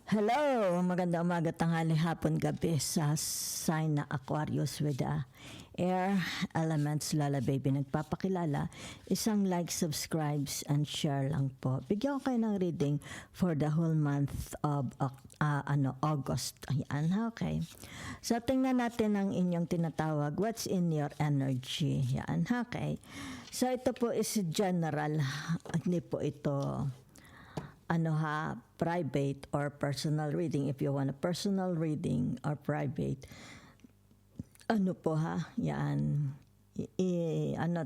Hello! Magandang umaga, tanghali, hapon, gabi sa sign na Aquarius with the air elements. Lala Baby nagpapakilala. Isang like, subscribes, and share lang po. Bigyan ko kayo ng reading for the whole month of August. Ayan, okay. So, tingnan natin ang inyong tinatawag. What's in your energy? Yan, okay. So, ito po is general. Hindi po ito private or personal reading. If you want a personal reading or private, yan,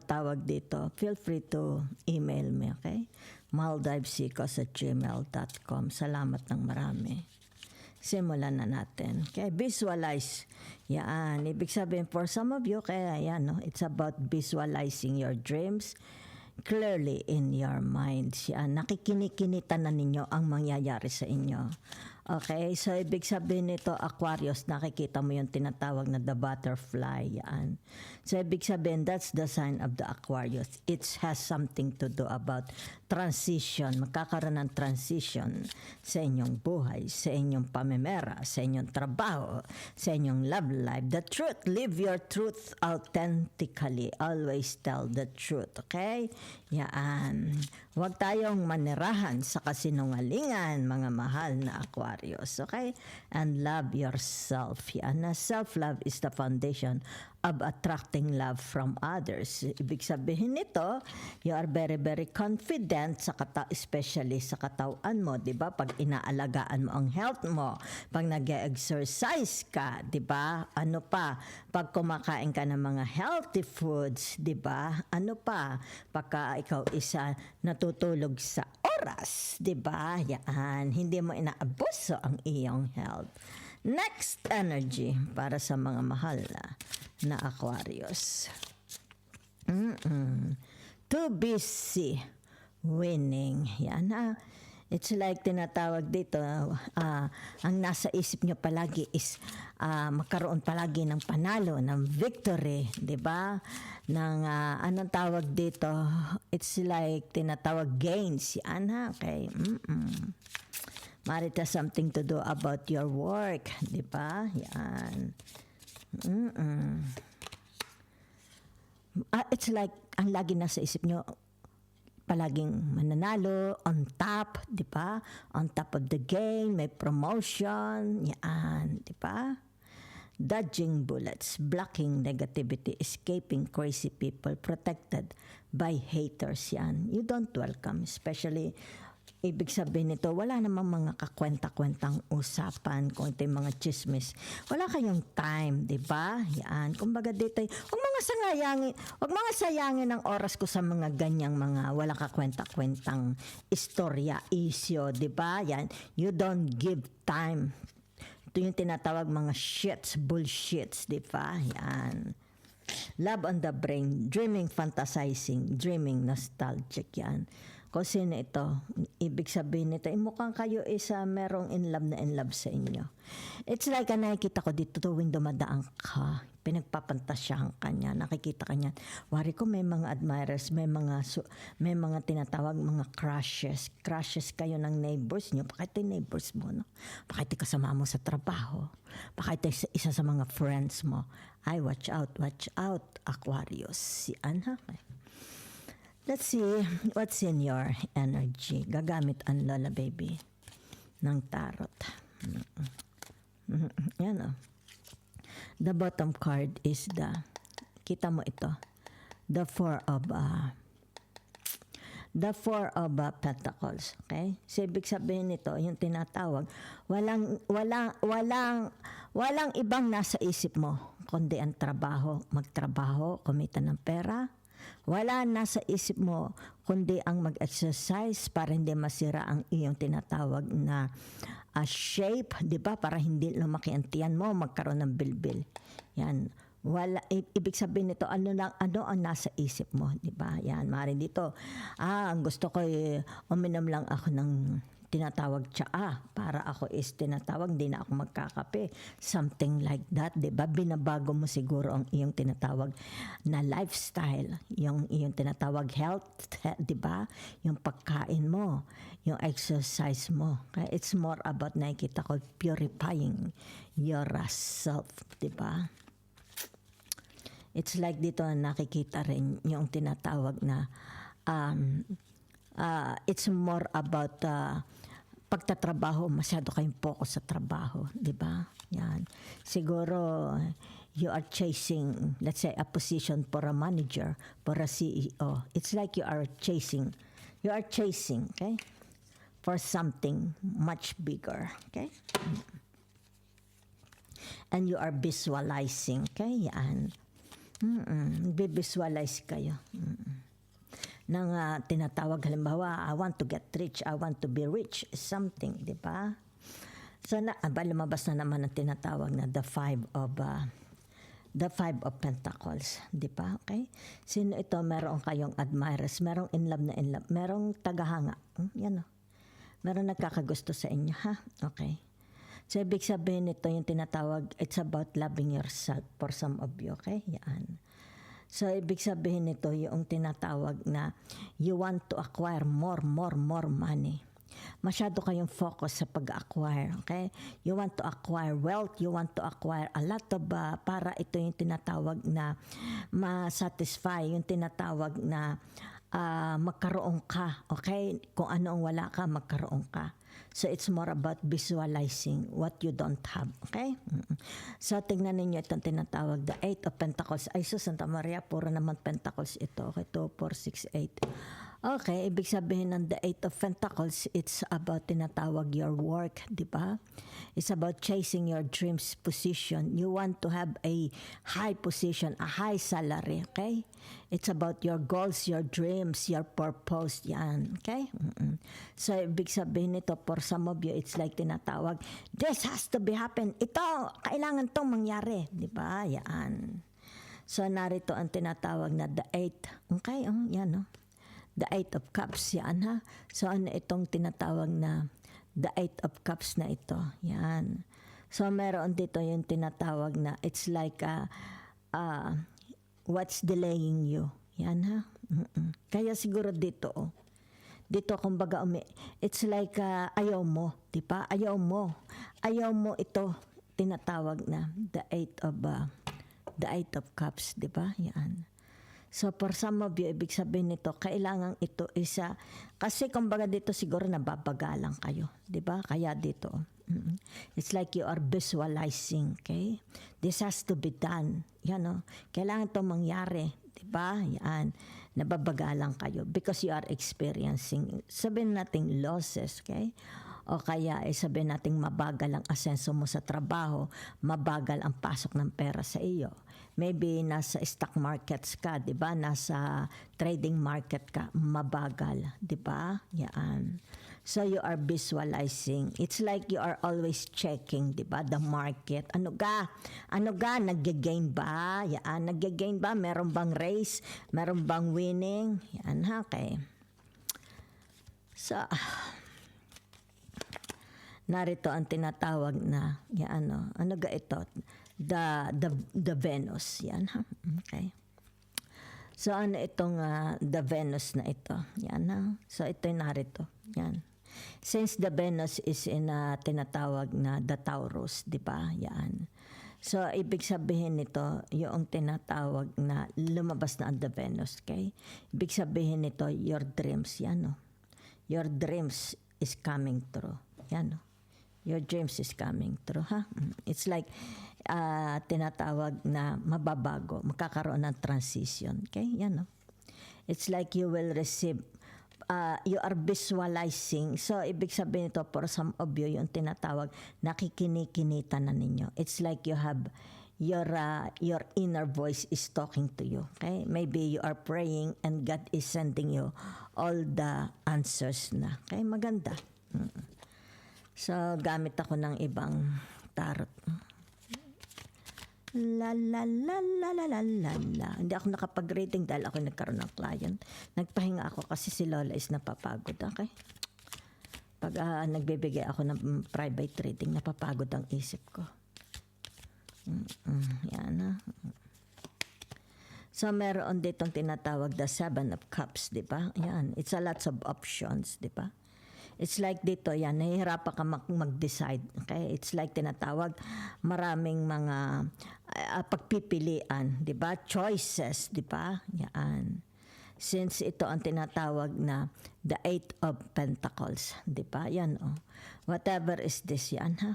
tawag dito, feel free to email me, okay? maldivesicos@gmail.com. Salamat ng marami. Simulan na natin. Okay, visualize. Yan, ibig sabihin for some of you, kaya yan, no? It's about visualizing your dreams clearly in your mind. Nakikinikinita na ninyo ang mangyayari sa inyo. Okay, so ibig sabihin nito, Aquarius, nakikita mo yung tinatawag na the butterfly. Yan. So ibig sabihin, that's the sign of the Aquarius. It has something to do about transition. Magkakaroon ng transition sa inyong buhay, sa inyong pamimera, sa inyong trabaho, sa inyong love life. The truth, live your truth authentically. Always tell the truth, okay? Yan. Huwag tayong manirahan sa kasinungalingan, mga mahal na Aquarius, okay? And love yourself. Yan. Self-love is the foundation of attracting love from others. Ibig sabihin nito, you are very, very confident especially sa katawan mo, 'di ba? Pag inaalagaan mo ang health mo, pag nag-exercise ka, 'di ba? Ano pa? Pag kumakain ka ng mga healthy foods, 'di ba? Ano pa? Pagka ikaw isa natutulog sa oras, 'di ba? Yan, hindi mo inaabuso ang iyong health. Next energy para sa mga mahal na Aquarius. Too busy winning. Yan na. It's like tinatawag dito, ang nasa isip nyo palagi is magkaroon palagi ng panalo, ng victory, di ba? Ng anong tawag dito? It's like tinatawag gains. Yan ha, okay. Marita something to do about your work, di ba? Yan. It's like ang lagi nasa isip nyo, palaging mananalo, on top, di ba? On top of the game, may promotion, yan, di ba? Dodging bullets, blocking negativity, escaping crazy people, protected by haters, yan. You don't welcome, especially ibig sabihin nito, wala namang mga kakwenta-kwentang usapan, kung ito yung mga chismis. Wala kayong time, di ba? Yan. Kumbaga dito, huwag mga sayangin ang oras ko sa mga ganyang mga wala kakwenta-kwentang istorya, issue, di ba? Yan. You don't give time. Ito yung tinatawag mga shits, bullshits, di ba? Yan. Love on the brain, dreaming, fantasizing, dreaming, nostalgic, yan. Kung sino ito, ibig sabihin nito, mukhang kayo isa merong in love sa inyo. It's like nakikita ko dito tuwing dumadaan ka, pinagpapantasyahan ka niya, nakikita ka niya. Wari ko may mga admirers, may mga tinatawag, mga crushes. Crushes kayo ng neighbors niyo. Baka ito yung neighbors mo, no? Baka ito kasama mo sa trabaho. Baka ito isa sa mga friends mo. Ay, watch out, Aquarius. Si Anna. Let's see what's in your energy. Gagamit ang Lola Baby ng tarot. Yan o. The bottom card is kita mo ito, the Four Pentacles. Okay? So, ibig sabihin nito, yung tinatawag, walang ibang nasa isip mo, kundi ang trabaho, magtrabaho, kumita ng pera. Wala nasa isip mo kundi ang mag-exercise para hindi masira ang iyong tinatawag na shape, 'di ba? Para hindi lumaki ang tiyan mo, magkaroon ng bilbil. Yan. Wala, ibig sabihin nito, ano ang nasa isip mo, 'di ba? Yan, mari dito. Ang gusto ko uminom lang ako ng tinatawag tsaa. Para ako is tinatawag, di na ako magkakape. Something like that, di ba? Binabago mo siguro ang iyong tinatawag na lifestyle. Yung iyong tinatawag health, di ba? Yung pagkain mo, yung exercise mo. Kaya it's more about, nakikita ko, purifying your self, di ba? It's like dito nakikita rin yung tinatawag na it's more about pagtatrabaho, masyado kayong focus sa trabaho, di ba? Yan. Siguro, you are chasing, let's say, a position for a manager, for a CEO. It's like you are chasing, okay? For something much bigger, okay? And you are visualizing, okay? Yan. Visualize kayo. Nang tinatawag, halimbawa, I want to get rich, I want to be rich, something, di ba? So, lumabas na naman ang tinatawag na the five of Pentacles, di ba? Okay? Sino ito? Meron kayong admirers, merong in love, merong tagahanga. Yan o. Meron nagkakagusto sa inyo, ha? Okay. So, ibig sabihin nito yung tinatawag, it's about loving yourself for some of you, okay? Yan. So, ibig sabihin nito yung tinatawag na you want to acquire more money. Masyado kayong focus sa pag-acquire, okay? You want to acquire wealth, you want to acquire a lot of, para ito yung tinatawag na ma-satisfy, yung tinatawag na magkaroon ka, okay? Kung ano ang wala ka, magkaroon ka. So, it's more about visualizing what you don't have. Okay? So, tingnan ninyo itong tinatawag, the Eight of Pentacles. Ay, Santa Maria, puro naman Pentacles ito. Okay, 2, 4, 6, 8. Okay, ibig sabihin ng the Eight of Pentacles, it's about tinatawag your work, di ba? It's about chasing your dreams position. You want to have a high position, a high salary, okay? It's about your goals, your dreams, your purpose, yan, okay? So, ibig sabihin nito, for some of you, it's like tinatawag, this has to be happen. Ito, kailangan tong mangyari, di ba? Yan. So, narito ang tinatawag na the Eight. Okay, yan, no? The Eight of Cups, yan ha. So ano itong tinatawag na the Eight of Cups na ito? Yan. So meron dito yung tinatawag na it's like what's delaying you? Yan ha. Kaya siguro dito, dito kumbaga it's like ayaw mo, di ba? Ayaw mo ito tinatawag na the Eight of Cups, di ba? Yan. So, for some of you, ibig sabihin nito, kailangan ito isa, kasi kumbaga dito siguro nababagalan kayo, di ba? Kaya dito, it's like you are visualizing, okay? This has to be done, yan o. Kailangan ito mangyari, di ba? Yan, nababagalan kayo because you are experiencing, sabihin natin losses, okay? O kaya sabihin natin mabagal ang asenso mo sa trabaho, mabagal ang pasok ng pera sa iyo. Maybe nasa stock markets ka, 'di ba? Nasa trading market ka, mabagal, 'di ba? Yan. So you are visualizing. It's like you are always checking, 'di ba? The market. Ano ga? Nagge-gain ba? Yan, nagge-gain ba? Meron bang race? Meron bang winning? Yan, ha? Okay. So narito ang tinatawag na ano ga ito, the Venus, yan ha. Okay. So ano itong the Venus na ito, yan ha. So ito yung narito, yan. Since the Venus is in tinatawag na the Taurus, di ba? Yan. So ibig sabihin nito yung tinatawag na lumabas na ang the Venus, okay? Ibig sabihin nito your dreams, yan no. Your dreams is coming true, yan no. Your dreams is coming true, ha? It's like tinatawag na mababago, magkakaroon ng transition. Okay? Yan, no? It's like you will receive, you are visualizing. So, ibig sabihin ito, for some of you, yung tinatawag, nakikinikinita na ninyo. It's like you have, your inner voice is talking to you. Okay? Maybe you are praying and God is sending you all the answers na. Okay? Maganda. So, gamit ako ng ibang tarot. La la la la la la la la. Hindi ako nakapag-reading dahil ako nagkaroon ng client. Nagpahinga ako kasi si Lola is napapagod. Okay? Pag nagbibigay ako ng private reading, napapagod ang isip ko. Yan ha. So, meron ditong tinatawag the Seven of Cups, di ba? Yan. It's a lots of options, di ba? It's like dito, yan, nahihirapan ka mag-decide. Okay? It's like tinatawag, maraming mga pagpipilian, di ba? Choices, di ba? Yan. Since ito ang tinatawag na the Eight of Pentacles, di ba? Yan, oh. Whatever is this, yan, ha?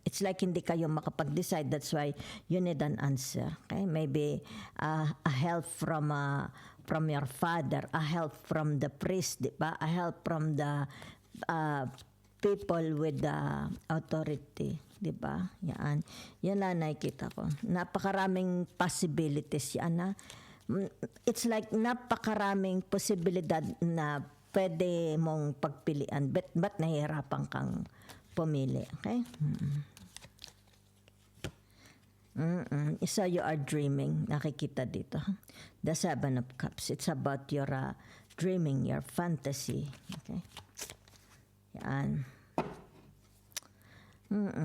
It's like hindi kayo makapag-decide. That's why you need an answer. Okay? Maybe a help from your father, a help from the priest, di ba? A help from the people with the authority, di ba? Yan. Yan na nakikita ko. Napakaraming possibilities yan, ha? It's like napakaraming posibilidad na pwede mong pagpilian. But nahihirapan kang pumili. Okay? So you are dreaming. Nakikita dito. The Seven of Cups. It's about your dreaming, your fantasy. Okay? Yan.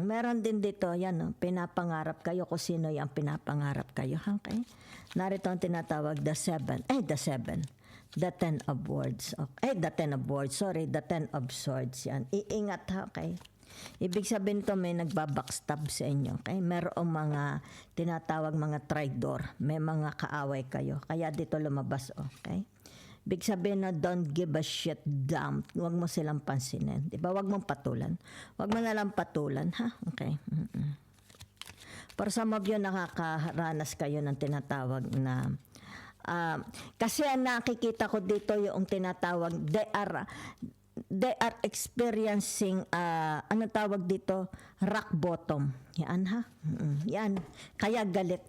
Meron din dito, yan, no, pinapangarap kayo kung sino yung pinapangarap kayo. Okay? Narito ang tinatawag the seven. The Ten of Swords. Okay? The Ten of Swords. Sorry, the Ten of Swords. Yan. Iingat ha, okay? Ibig sabihin to may nagbabackstab sa inyo. Okay? Merong mga tinatawag mga traidor. May mga kaaway kayo. Kaya dito lumabas, okay? Ibig sabihin na don't give a shit damn. Huwag mo silang pansinin. Diba? Huwag mong patulan. Huwag mo nalang patulan, ha? Okay. For some of you, nakakaranas kayo ng tinatawag na kasi nakikita ko dito yung tinatawag they are experiencing ano tawag dito, rock bottom. Yan ha. Yan. Kaya galit.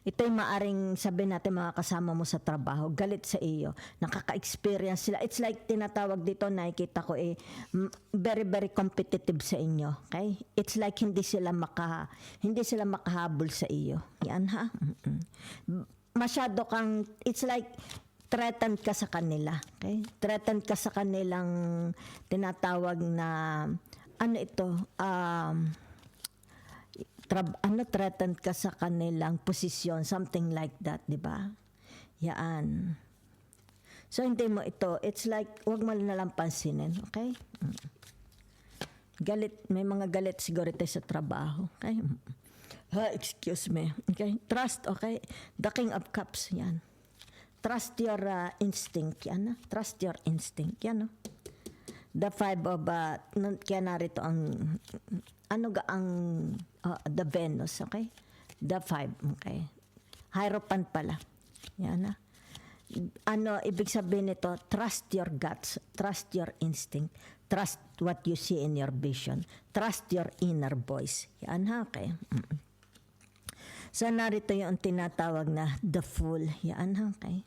Ito yung maaring sabihin natin mga kasama mo sa trabaho, galit sa iyo. Nakaka-experience sila. It's like tinatawag dito, nakikita ko very very competitive sa inyo. Okay? It's like hindi sila makahabol sa iyo. Yan ha. Masyado kang, it's like threatened ka sa kanila. Okay? Threatened ka sa kanilang tinatawag na ano ito, threatened ka sa kanilang posisyon, something like that, di ba? Yan. So, hindi mo ito, it's like, huwag mo nalang pansinin, okay? Galit, may mga galit siguro tayo sa trabaho, okay? Excuse me, okay? Trust, okay? The King of Cups, yan. Trust your instinct, yan. Trust your instinct, yan, no? The Five of, kaya narito ang, the Venus, okay? The Five, okay? Hierophant pala. Yan, ibig sabihin nito, trust your guts, trust your instinct, trust what you see in your vision, trust your inner voice. Yan, okay? So, narito yung tinatawag na the Fool. Yan, okay?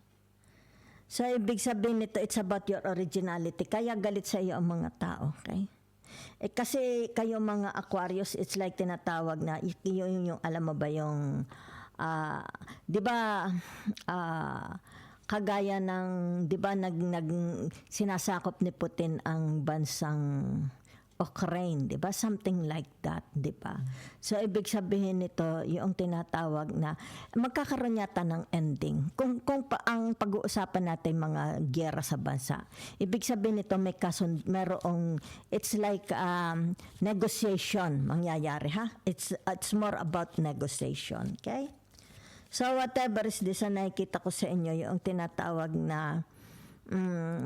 So, ibig sabihin nito, it's about your originality. Kaya galit sa iyo ang mga tao, okay? Kasi kayo mga Aquarius, it's like tinatawag na, yung alam mo ba yung, di ba, kagaya ng, di ba, sinasakop ni Putin ang bansang Ukraine, di ba? Something like that, di ba? So, ibig sabihin nito, yung tinatawag na magkakaroon yata ng ending. Kung ang pag-uusapan natin mga giyera sa bansa, ibig sabihin nito merong, it's like negotiation mangyayari, ha? It's more about negotiation, okay? So, whatever is this, nakikita ko sa inyo, yung tinatawag na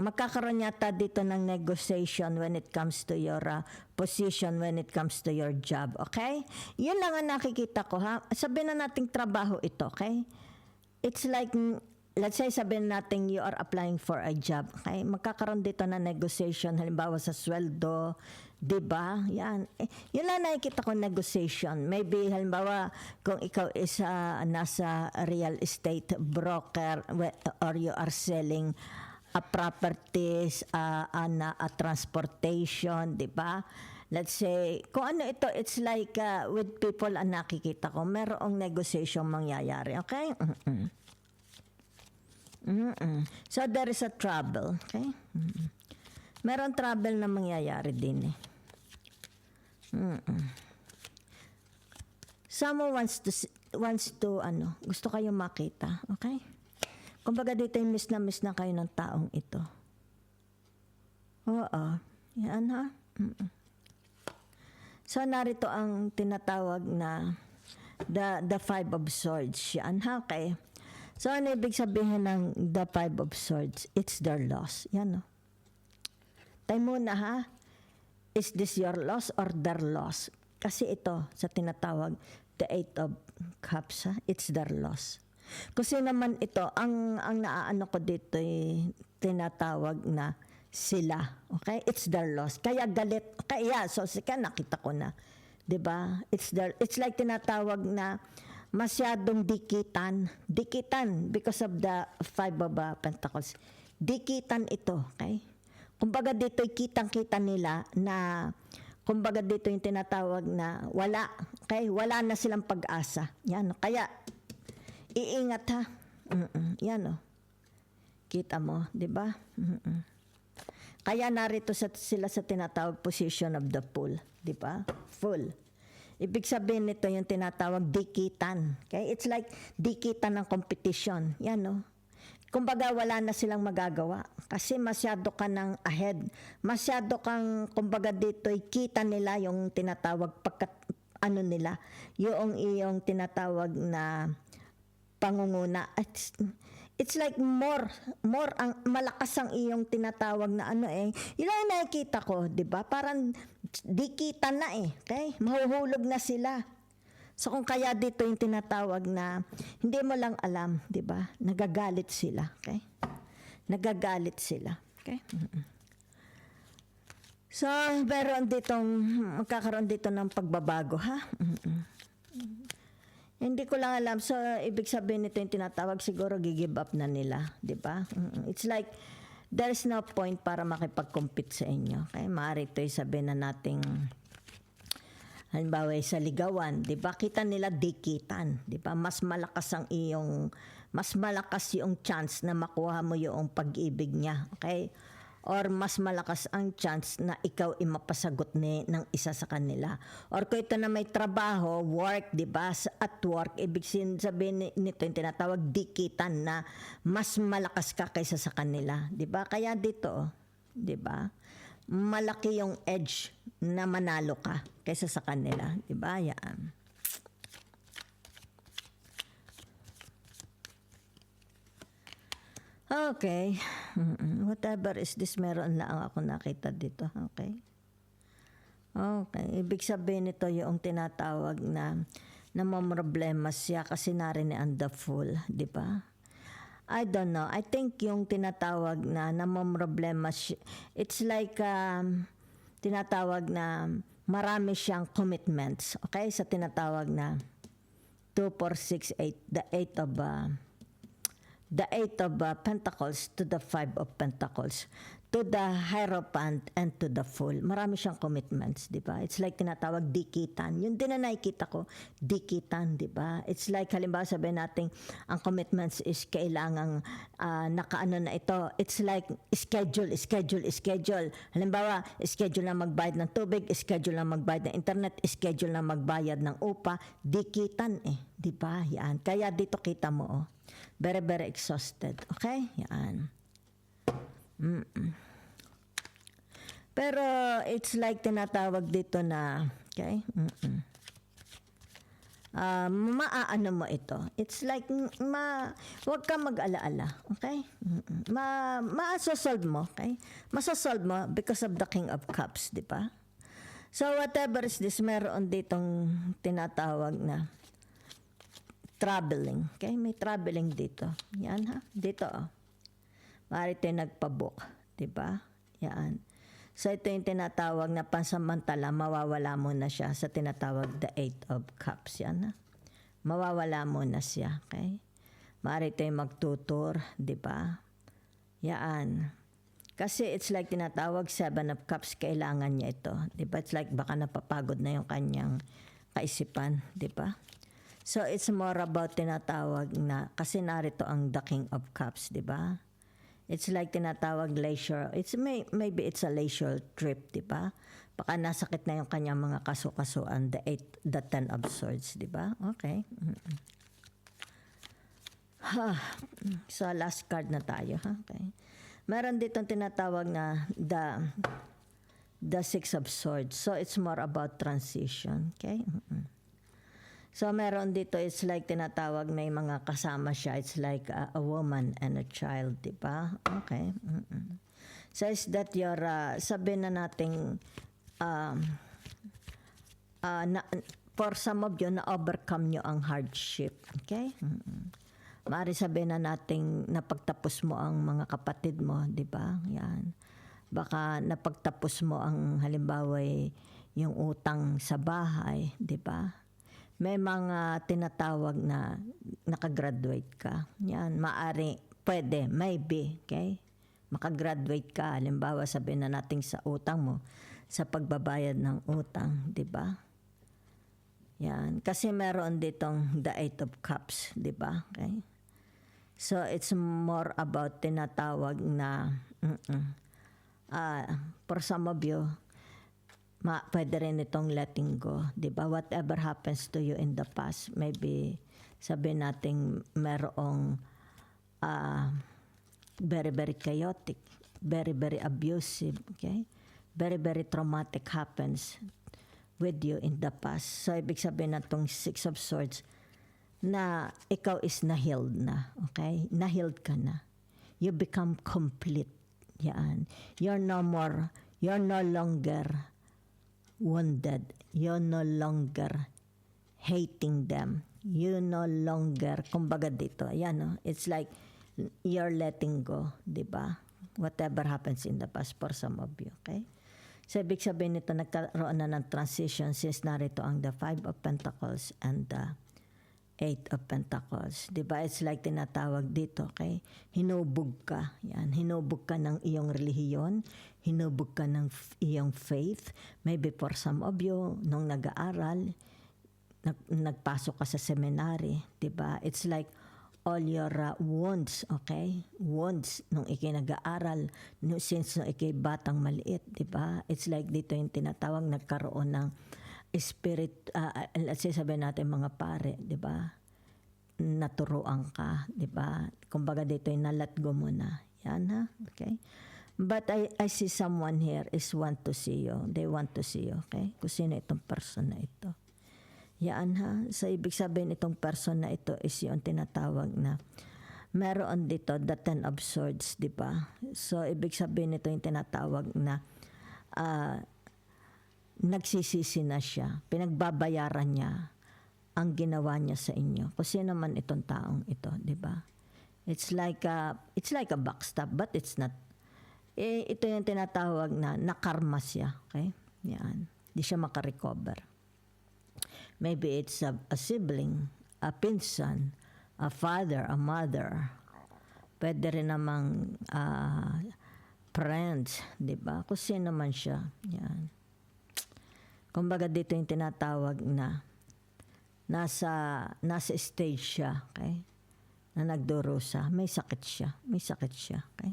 magkakaroon yata dito ng negotiation when it comes to your position, when it comes to your job, okay? Yun lang ang nakikita ko, ha? Sabihin na nating trabaho ito, okay? It's like, let's say sabihin natin you are applying for a job, okay? Magkakaroon dito ng negotiation, halimbawa sa sweldo, diba? Yan. Yun lang nakikita ko negotiation. Maybe, halimbawa, kung ikaw is nasa real estate broker or you are selling properties, a transportation, di ba? Let's say, kung ano ito, it's like with people ang nakikita ko, merong negotiation mangyayari, okay? So, there is a trouble, okay? Meron trouble na mangyayari din eh. Someone wants to gusto kayong makita, okay? Kumbaga dito yung miss na kayo ng taong ito. Oo, yan ha. So narito ang tinatawag na the Five of Swords. Yan ha, okay? So ano ibig sabihin ng the Five of Swords? It's their loss. Yan o. Tayo muna ha. Is this your loss or their loss? Kasi ito sa tinatawag the Eight of Cups ha. It's their loss. Kasi naman ito, ang naaano ko dito tinatawag na sila. Okay? It's their loss. Kaya galit. Kaya, so kaya nakita ko na. 'Di ba? It's like tinatawag na masyadong dikitan. Dikitan because of the Five of Pentacles. Dikitan ito. Okay? Kumbaga dito kitang-kita nila na kumbaga dito yung tinatawag na wala. Okay? Wala na silang pag-asa. Yan. Kaya iingat ha. Yan o. Kita mo, 'di ba? Kaya narito sila sa tinatawag position of the Fool, 'di ba? Fool. Ibig sabihin nito yung tinatawag dikitan. Okay? It's like dikitan ng competition. Yan no. Kumbaga wala na silang magagawa kasi masyado ka nang ahead. Masyado kang kumbaga dito kita nila yung tinatawag nila, yung iyong tinatawag na pangunguna. It's like more ang malakas ang iyong tinatawag na yun ang nakikita ko, 'di ba? Parang dikitan na okay? Mahuhulog na sila. So kung kaya dito yung tinatawag na hindi mo lang alam, 'di ba? Nagagalit sila, okay? Nagagalit sila, okay? So, magkakaroon dito ng pagbabago, ha? Hindi ko lang alam. So, ibig sabihin nito yung tinatawag, siguro gigive up na nila. Di ba? It's like, there's no point para makipag-compete sa inyo. Okay? Maaari ito sabihin na nating, halimbawa sa ligawan, di ba? Kita nila dikitan. Di ba? Mas malakas yung chance na makuha mo yung pag-ibig niya. Okay? Or mas malakas ang chance na ikaw mapasagot ng isa sa kanila. Or kung ito na may trabaho, work, di ba? At work, ibig sabihin nito yung tinatawag dikitan na mas malakas ka kaysa sa kanila. Di ba? Kaya dito, di ba? Malaki yung edge na manalo ka kaysa sa kanila. Di ba? Yan. Okay. Whatever is this, meron lang ako nakita dito. Okay. Okay. Ibig sabihin nito yung tinatawag na namomroblema siya kasi narinig the Fool. Di ba? I don't know. I think yung tinatawag na namomroblema siya, it's like tinatawag na marami siyang commitments. Okay? Sa tinatawag na 2, 4, 6, 8. The Eight of Pentacles to the Five of Pentacles, to the Hierophant and to the Fool. Marami siyang commitments, di ba? It's like tinatawag dikitan. Yun din na nakikita ko, dikitan, di ba? It's like halimbawa sabihin natin, ang commitments is kailangang nakaano na ito. It's like schedule. Halimbawa, schedule na magbayad ng tubig, schedule na magbayad ng internet, schedule na magbayad ng upa, dikitan di ba? Yan. Kaya dito kita mo very, very exhausted. Okay? Yan. Pero it's like tinatawag dito na, okay? Maaano mo ito. It's like, huwag ka mag-alaala. Okay? Masasolve mo. Okay? Masasolve mo because of the King of Cups. Di ba? So whatever is this, meron ditong tinatawag na traveling. Okay? May traveling dito. Yan ha. Dito Maaari tayo nagpabook. Diba? Yan. So ito yung tinatawag na pansamantala, mawawala mo na siya sa tinatawag the Eight of Cups. Yan ha. Mawawala mo na siya. Okay? Maaari tayo magtutur. Diba? Yan. Kasi it's like tinatawag Seven of Cups, kailangan niya ito. Diba? It's like baka napapagod na yung kanyang kaisipan. Diba? So it's more about tinatawag na kasi narito ang the King of Cups, di ba? It's like tinatawag leisure. Maybe it's a leisure trip, di ba? Baka nasakit na yung kanyang mga kaso-kasuan, the 10 of swords, di ba? Okay. So, last card na tayo. Okay. Meron ditong tinatawag na the 6 of swords. So, it's more about transition. Okay. So, meron dito, it's like tinatawag, may mga kasama siya. It's like a woman and a child, di ba? Okay. So, is that your, sabihin na nating, for some of you, na-overcome nyo ang hardship. Okay? Maaari sabihin na nating napagtapos mo ang mga kapatid mo, di ba? Yan. Baka napagtapos mo ang halimbawa yung utang sa bahay, di ba? May mga tinatawag na nakagraduate ka. Yan, maaari, pwede, maybe, okay? Makagraduate ka, halimbawa sabihin na natin sa utang mo, sa pagbabayad ng utang, di ba? Yan, kasi meron ditong the 8 of cups, di ba? Okay? So, it's more about tinatawag na, for some of you, pwede rin itong letting go, di ba? Whatever happens to you in the past, maybe sabihin natin merong very, very chaotic, very, very abusive, okay? Very, very traumatic happens with you in the past. So, ibig sabihin na itong 6 of swords, na ikaw is na-healed na, okay? Na-healed ka na. You become complete. Yan. You're no longer wounded. You're no longer hating them. You no longer, kumbaga dito, yan, no? It's like you're letting go, di ba? Whatever happens in the past for some of you, okay? So, ibig sabihin nito, nagkaroon na ng transition since narito ang the 5 of Pentacles and the 8 of Pentacles. Diba? It's like tinatawag dito, okay? Hinubog ka. Yan. Hinubog ka ng iyong relihiyon. Hinubog ka ng iyong faith. Maybe for some of you, nung nag-aaral, nagpasok ka sa seminary. Diba? It's like all your wounds, okay? Wounds nung nag-aaral, since nung batang maliit, diba? It's like dito yung tinatawag, nagkaroon ng spirit, let's say sabihin natin mga pare, di ba? Naturuan ka, di ba? Kumbaga dito yung na-let go mo na. Yan ha, okay? But I see someone here is want to see you. They want to see you, okay? Kung sino itong person na ito. Yan ha. So, ibig sabihin itong person na ito is yung tinatawag na meron dito the 10 of swords, di ba? So, ibig sabihin ito yung tinatawag na nagsisisi na siya, pinagbabayaran niya ang ginawa niya sa inyo. Kasi naman itong taong ito, di ba? It's like a backstab, but it's not. Ito yung tinatawag na nakarma siya, okay? Yan. Di siya makarecover. Maybe it's a sibling, a pinsan, a father, a mother. Pwede rin namang friends, di ba? Kasi naman siya. Yan. Kumbaga dito yung tinatawag na nasa stage siya, okay? Na nagdurusa, may sakit siya, okay?